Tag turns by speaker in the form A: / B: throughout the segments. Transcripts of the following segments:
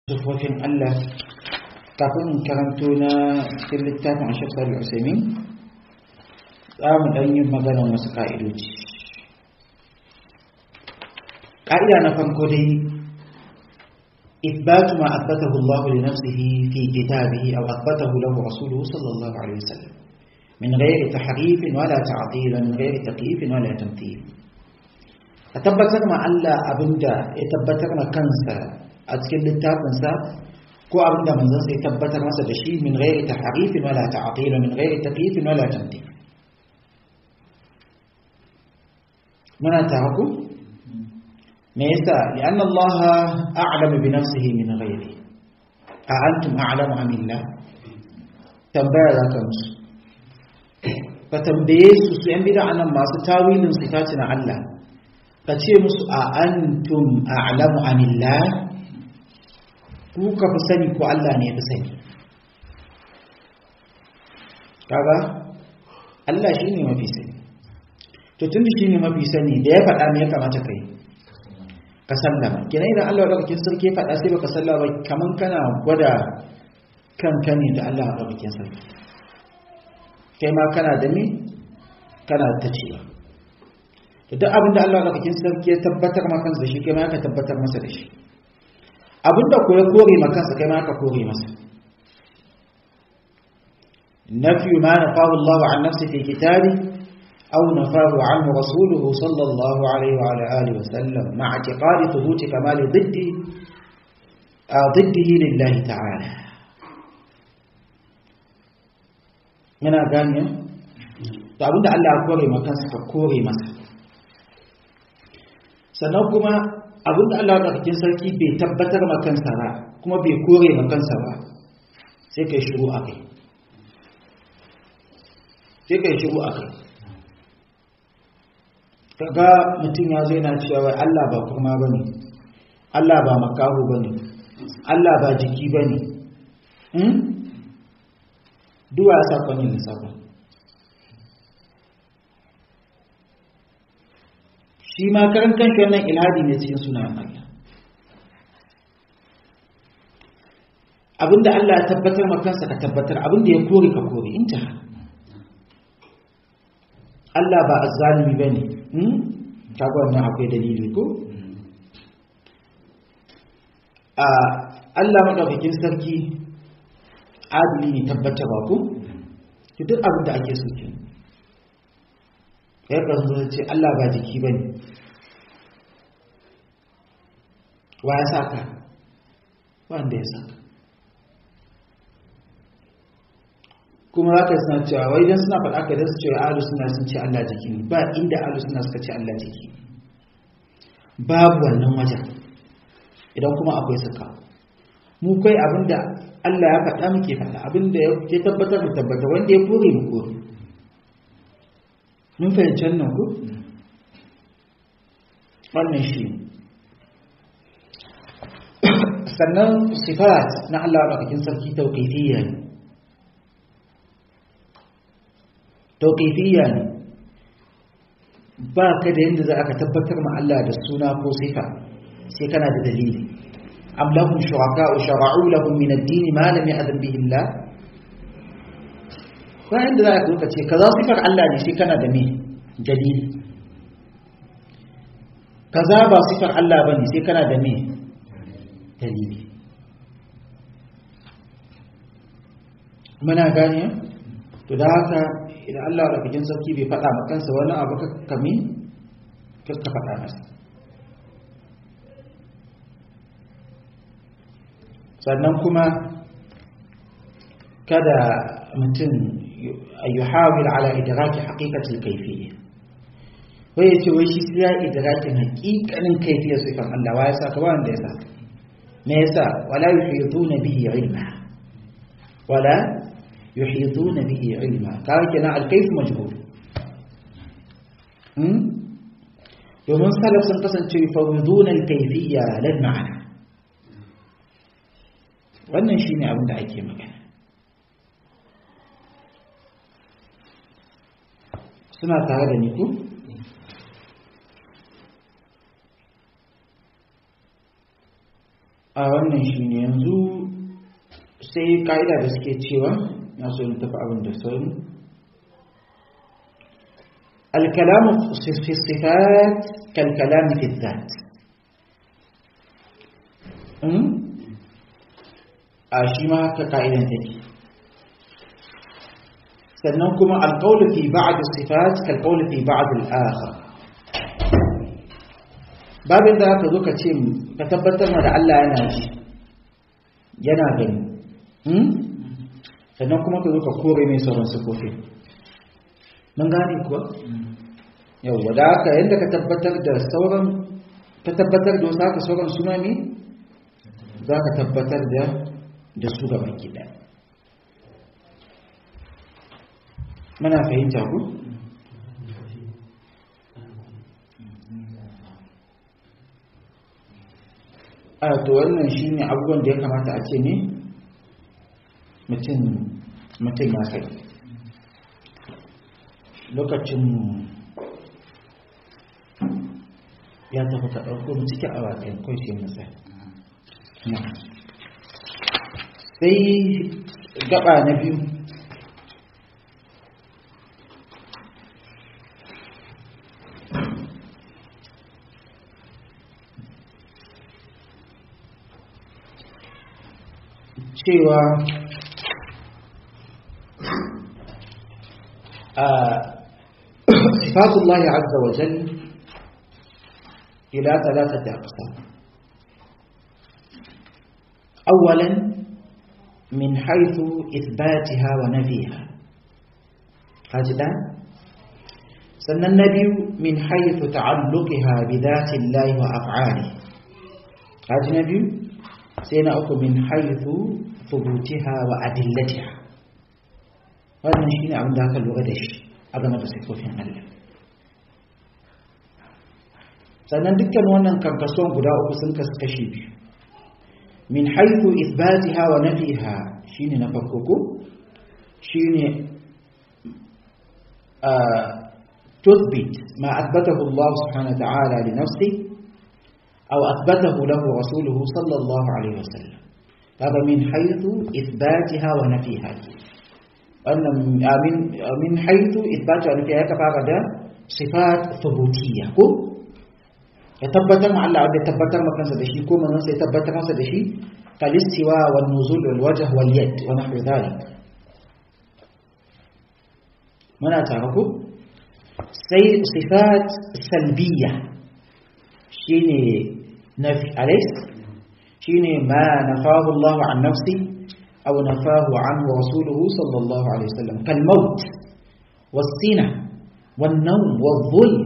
A: sufofin Allah kafin karanto na cikin littafin Sheikh Salih Al-Utsaimin za mu dan yin magana wasu ka'idoji. Ka'ida na farko dai إثبات ما أثبته الله لنفسه في كتابه أو أثبته له رسوله صلى الله عليه وسلم من غير تحريف ولا تعطيل من غير تكييف ولا تمثيل. أتبتر ما ألا أبدا يتبتر ما كنسا أتكلم للتابنسا كو أبدا من ذنسا يتبتر ما سدشي من غير تحريف ولا تعطيل من غير تكييف ولا تمثيل. من أتعرفوا؟ ميسا لأن الله أعلم بنفسه من غيره. أأنتم أعلم عن الله؟ تنبيه ذاك مس فتنبيه سيئن بدا عن ما ستاويل صفاتنا الله فتشيء مس أأنتم أعلم عن الله؟ كوكا فسني كو الله ني فسني kaga Allah shine mafi sani to tunda shine mafi sani da ya faɗa me ya kamata kai ka sallama kenan idan Allah madaukakin sarki ya faɗa sai baka sallama kaman kana gwada kanka ne da Allah madaukakin sarki kai ma kana da me kana ta cewa to duk abin da Allah madaukakin sarki ya tabbatar maka kansa da shi kai ma ka tabbatar masa da shi abinda ko ya kore maka kansa kai ma ka kore masa nafi ma nafahu Allah an nafsi fi kitabi أو نفاه عنه رسوله صلى الله عليه وعلى آله وسلم مع اعتقاد ثبوت كمال ضده لله تعالى. من أغاني فأبدا الله أكوري مكان سكوري مسا سنوكما أبدا الله أكوري سركي بيتبتر مكان سرا كما بيكوري مكان سرا سيكي شروع أكي kaga mutum ya zo yana cewa Allah ba kurma bane Allah ba makahu bane Allah ba jiki bane duwa sakonin lissafin shi ma karan kanshi wannan ilhadi ne cikin sunan Allah abinda Allah ya tabbatar makansa ka tabbatar abinda ya kore ka kore intaha Allah ba azzalimi bane kaga wannan akwai dalili ko Allah madaukakin sarki adili ne tabbatarwa ko to duk abin da ake so ke ya kan zo ce Allah ba jiki bane wa ya saka wanda ya saka kuma haka suna cewa wai idan suna faɗa ka dan su ce ahlus sunna sun ce Allah jiki ne ba inda ahlus sunna suka ce Allah jiki babu wannan wajen idan kuma akwai suka mu kai abinda Allah ya faɗa muke faɗa abinda ya tabbatar mu tabbata wanda ya kore mu kore mun fahimci wannan ko wannan shi sannan sifat na Allah bakin sarki tauqifiyya ne tauqifiyya ne ba ka da yanda za ka tabbatar ma Allah da suna ko sifa sai kana da dalili am lahum shuraka'u shara'u lahum min ad-din ma lam ya'zan bihi Allah ba inda za ka ce kaza sifar Allah ne sai kana da me dalili kaza ba sifar Allah bane sai kana da me dalili muna gane to da haka idan Allah da bikin sarki bai faɗa maka kansa wani abu kame ka faɗa masa sannan kuma kada mutum yuhawil ala idraki haqiqatil kayfiyya wai yace wai shi sai ya idrakin haqiqanin kayfiyar sifan Allah wa yasa ka ba wanda yasa me yasa wala yuhituna bihi ilma wala يحيطون به علما كان الكيف مجهول domin salaf sun kasance yufawiduna al-kayfiyya lil ma'ana wannan shine abin da ake magana suna tare da ni ko a wannan shine yanzu sai kaida da suke cewa na so in tafi abin da sauri الكلام في الصفات كالكلام في الذات shi ma haka ka'idan take sannan kuma alqawl fi ba'd as-sifat kalqawl fi ba'd al-akhar babin da aka zo ka ce ka tabbatar da Allah yana ji yana gani sannan kuma ka zo ka kore mai sauran sifofi mun gane kuwa yawa da haka yadda ka tabbatar da sauran ka tabbatar da wasu haka sauran suna ne za ka tabbatar da su gaba gida muna fahimta ku a to wannan shi ne abubuwan da ya kamata a ce ne mutum ya kai lokacin ya tafi ka ɗauko mu cikin awakai kawai sai musa sai gaba na biyu cewa صفات الله عز وجل إلى ثلاثة أقسام أولا من حيث إثباتها ونفيها هذا سن النبي من حيث تعلقها بذات الله وأفعاله هذا النبي سينأكل من حيث ثبوتها وأدلتها wannan shine abin da aka lura da shi a game da sifofin Allah sannan dukkan wannan karkason guda uku sun kashi biyu min haythu ithbatiha wa nafiha shine na farko ko shine tuthbit ma athbathahu Allah subhanahu wa ta'ala li nafsihi aw athbathahu lahu rasuluhu sallallahu alaihi wasallam hada min haythu ithbatiha wa nafiha wannan min haythu ithbatu an ya fara da sifat thubutiyya ko ya tabbatar ma Allah da tabbatar ma kansa da shi ko manzon sai tabbatar masa da shi kal istiwa wan nuzul wal wajh wal yad wa nahwu dhalik mana tare ko sai sifat salbiyya shine nafi alayhi shine ma nafahu Allah an nafsi أو نفاه عنه رسوله صلى الله عليه وسلم كالموت والسنة والنوم والظلم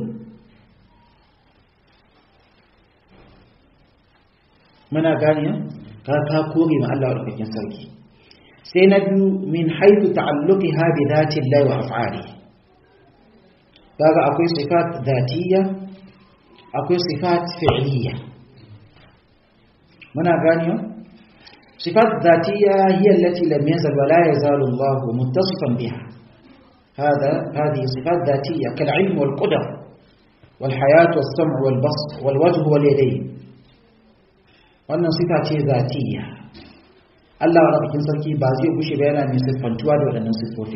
A: من أغانيه كاكوري مع الله ورحمة ينسلكي سينبي من حيث تعلقها بذات الله وأفعاله هذا أكوي صفات ذاتية أكوي صفات فعلية من أغانيه صفات ذاتية هي التي لم يزل ولا يزال الله متصفا بها هذه صفات ذاتية كالعلم والقدر والحياة والسمع والبصر والوجه واليدين وأن صفات ذاتية الله ربك سركي بازي وشي بيانا من صفات تواد ولا صفات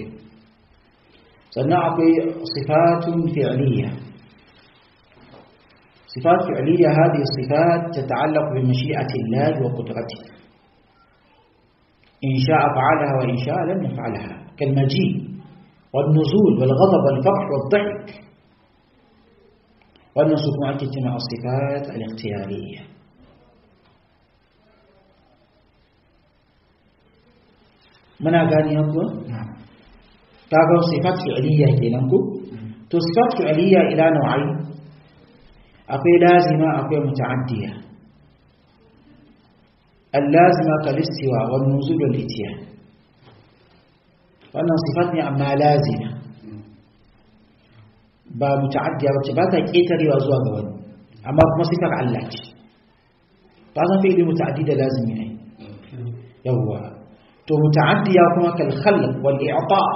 A: سنعطي صفات فعلية صفات فعلية هذه الصفات تتعلق بمشيئة الله وقدرته إن شاء فعلها وإن شاء لم يفعلها كالمجيء والنزول والغضب والفرح والضحك والنصوص معكتة مع الصفات الاختيارية من أغاني يقول تابعوا صفات فعلية كننكو تصفات فعلية إلى نوعين أقوى لازمة أقوى متعدية اللازمة كالاستواء والنزول والاتيان وأنها صفاتني أما لازمة بمتعدية وتباتا كيتري وزواج ون أما بمصفة علاج بعضا فعل متعددة لازمين يوه تو متعدية كما كالخلق والإعطاء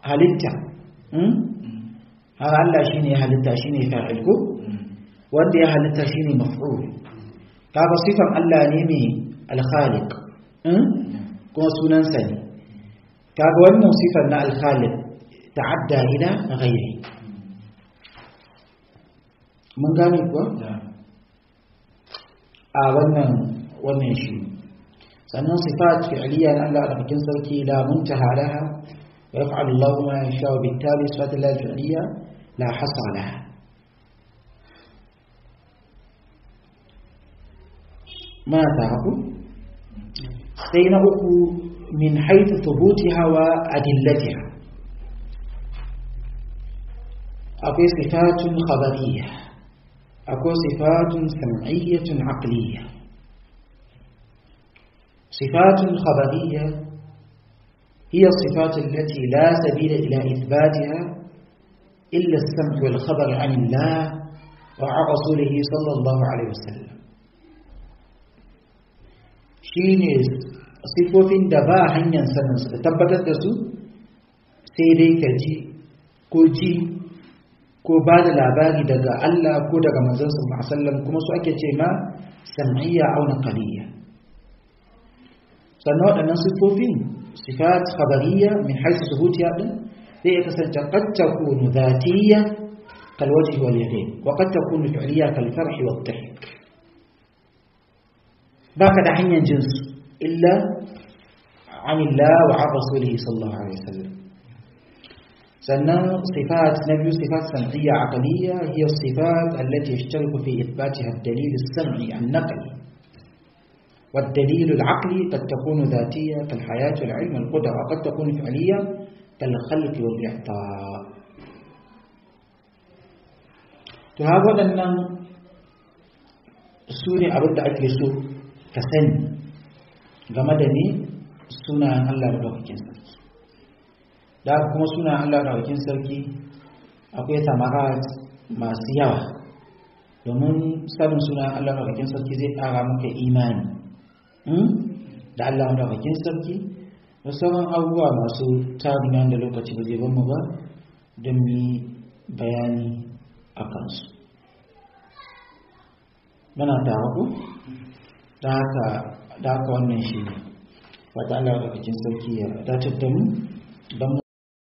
A: هل انت هذا الله شيني هل انت شيني فاعلكو وانت هل انت شيني مفعول كذا صفة الله نيمي al-khaliq kuma sunansa ne kaga wannan sifar na al-khaliq ta'adda ila ghairi mun gane kuwa a wannan shi sannan sifat fi'liya na Allah da cikin sarki la muntaha laha wa yaf'alu Allahu ma yasha bittali sifat al-fi'liya la hasra laha ma ta'abu sai na uku min haythu thubutiha wa adillatiha akwai sifatun khabariyya akwai sifatun sam'iyyatun aqliyya sifatun khabariyya هي الصفات التي لا سبيل إلى إثباتها إلا السمع والخبر عن الله وعن رسوله صلى الله عليه وسلم shine sifofin da ba hanyar sanin su da tabbatar da su sai dai ka ji ko ba da labari daga Allah ko daga manzon sallallahu alaihi wasallam kuma su ake ce ma sam'iyya aw naqliyya sannan waɗannan sifofin sifat khabariyya min haythu thubutiha din sai ya kasance qad takunu dhatiyya kal wajhi wal yadayn wa qad takunu fi'liyya kal farhi wat dhahik baka da hanyar jinsu illa anillah wa an rasulihi sallallahu alaihi wasallam sannan sifat nabiyu sifat sam'iyya aqliyya hiya sifat allati yashtariku fi ithbatiha ad-dalil as-sam'i an-naqli والدليل العقلي قد تكون ذاتية كالحياة والعلم والقدرة وقد تكون فعلية كالخلق والإعطاء هذا أن سوري أرد أجلسه كسن غمدني سنة الله ربكين سركي da kuma suna Allah raukin sarki akwai samarat masu yawa domin sanin suna Allah raukin sarki zai ƙara maka imani da Allah raukin sarki da sauran abubuwa masu tarin da lokaci ba zai bamu ba don mu bayani a kansu muna tare ku da haka wannan shi ne wata Allah raukin sarki ya datar da mu don